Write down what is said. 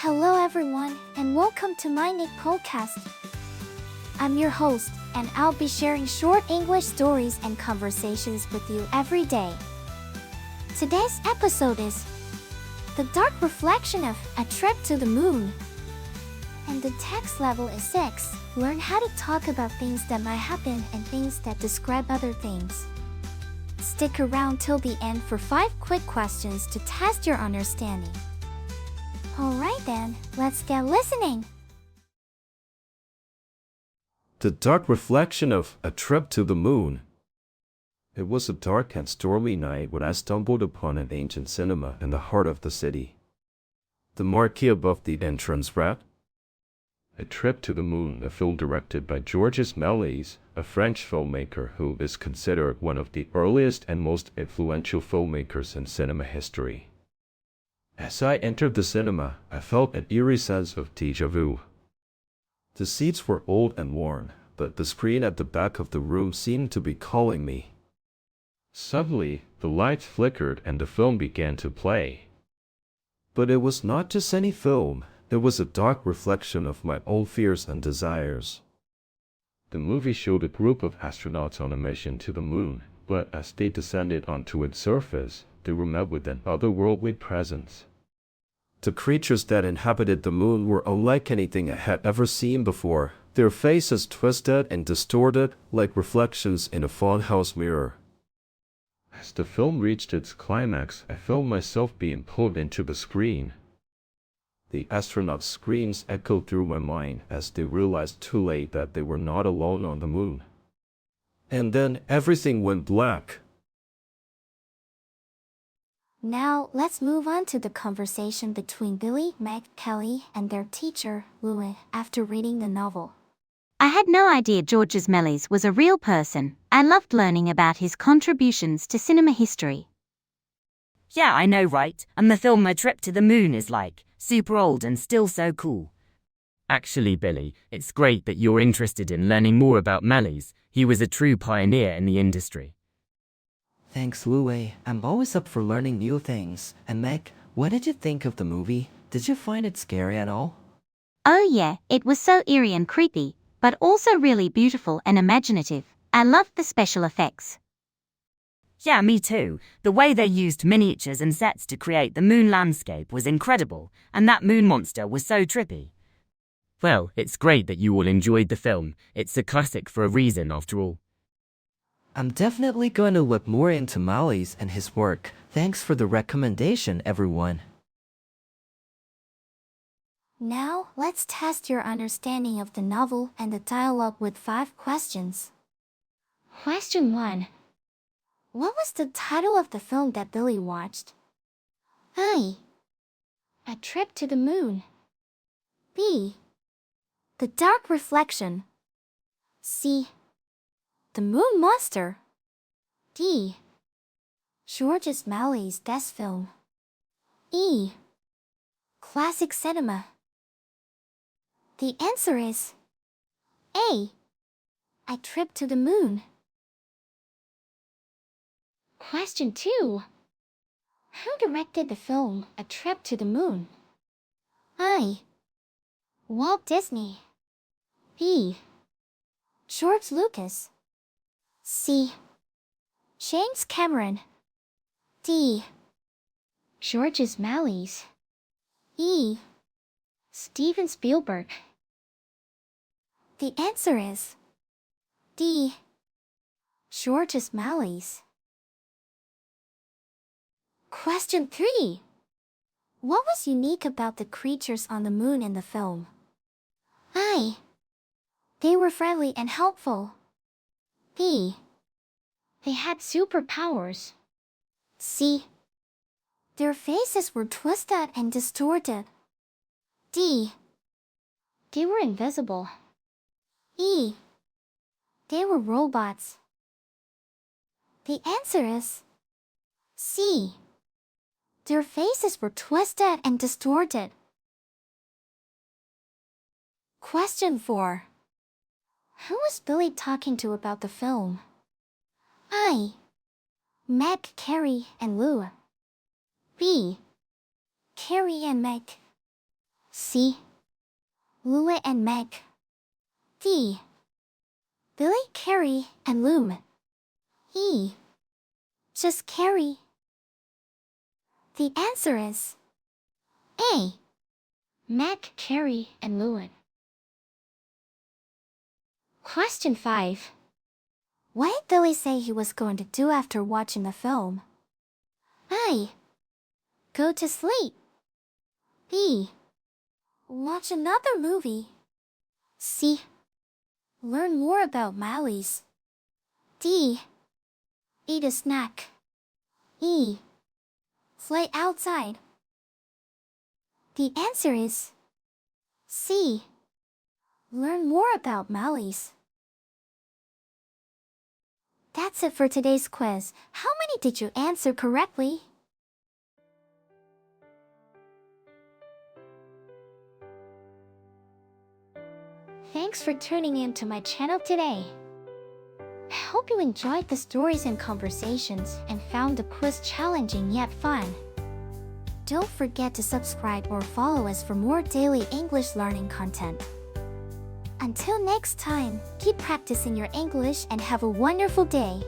Hello everyone, and welcome to MyniQ podcast. I'm your host, and I'll be sharing short English stories and conversations with you every day. Today's episode is The Dark Reflection of A Trip to the Moon. And the text level is 6. Learn how to talk about things that might happen and things that describe other things. Stick around till the end for 5 quick questions to test your understanding. Alright then, let's get listening. The Dark Reflection of A Trip to the Moon. It was a dark and stormy night when I stumbled upon an ancient cinema in the heart of the city. The marquee above the entrance read, A Trip to the Moon, a film directed by Georges Méliès, a French filmmaker who is considered one of the earliest and most influential filmmakers in cinema history. As I entered the cinema, I felt an eerie sense of déjà vu. The seats were old and worn, but the screen at the back of the room seemed to be calling me. Suddenly, the lights flickered and the film began to play. But it was not just any film, it was a dark reflection of my own fears and desires. The movie showed a group of astronauts on a mission to the moon, but as they descended onto its surface, they were met with an otherworldly presence. The creatures that inhabited the moon were unlike anything I had ever seen before, their faces twisted and distorted like reflections in a funhouse mirror. As the film reached its climax, I felt myself being pulled into the screen. The astronauts' screams echoed through my mind as they realized too late that they were not alone on the moon. And then everything went black. Now, let's move on to the conversation between Billy, Meg, Kelly, and their teacher, Louis, after reading the novel. I had no idea Georges Méliès was a real person. I loved learning about his contributions to cinema history. Yeah, I know, right? And the film A Trip to the Moon is like, super old and still so cool. Actually, Billy, it's great that you're interested in learning more about Méliès. He was a true pioneer in the industry. Thanks, Louis. I'm always up for learning new things. And Meg, what did you think of the movie? Did you find it scary at all? Oh yeah, it was so eerie and creepy, but also really beautiful and imaginative. I loved the special effects. Yeah, me too. The way they used miniatures and sets to create the moon landscape was incredible, and that moon monster was so trippy. Well, it's great that you all enjoyed the film. It's a classic for a reason, after all. I'm definitely going to look more into Méliès and his work. Thanks for the recommendation, everyone. Now, let's test your understanding of the novel and the dialogue with 5 questions. Question 1. What was the title of the film that Billy watched? A. A Trip to the Moon. B. The Dark Reflection. C. The Moon Monster. D. Georges Méliès' Death Film. E. Classic Cinema. The answer is A. A Trip to the Moon. Question 2. Who directed the film A Trip to the Moon? A. Walt Disney. B. George Lucas. C. James Cameron. D. Georges Méliès. E. Steven Spielberg. The answer is D. Georges Méliès. Question 3. What was unique about the creatures on the moon in the film? A. They were friendly and helpful. B. They had superpowers. C. Their faces were twisted and distorted. D. They were invisible. E. They were robots. The answer is C. Their faces were twisted and distorted. Question 4. Who was Billy talking to about the film? A. Meg, Carrie, and Lou. B. Carrie and Meg. C. Louie and Meg. D. Billy, Carrie, and Loom. E. Just Carrie. The answer is A. Meg, Carrie, and Louie. Question 5. What did Billy say he was going to do after watching the film? A. Go to sleep. B. Watch another movie. C. Learn more about ʻmaɪs. D. Eat a snack. E. Play outside. The answer is C. Learn more about ʻmaɪs. That's it for today's quiz. How many did you answer correctly? Thanks for tuning in to my channel today. I hope you enjoyed the stories and conversations and found the quiz challenging yet fun. Don't forget to subscribe or follow us for more daily English learning content. Until next time, keep practicing your English and have a wonderful day.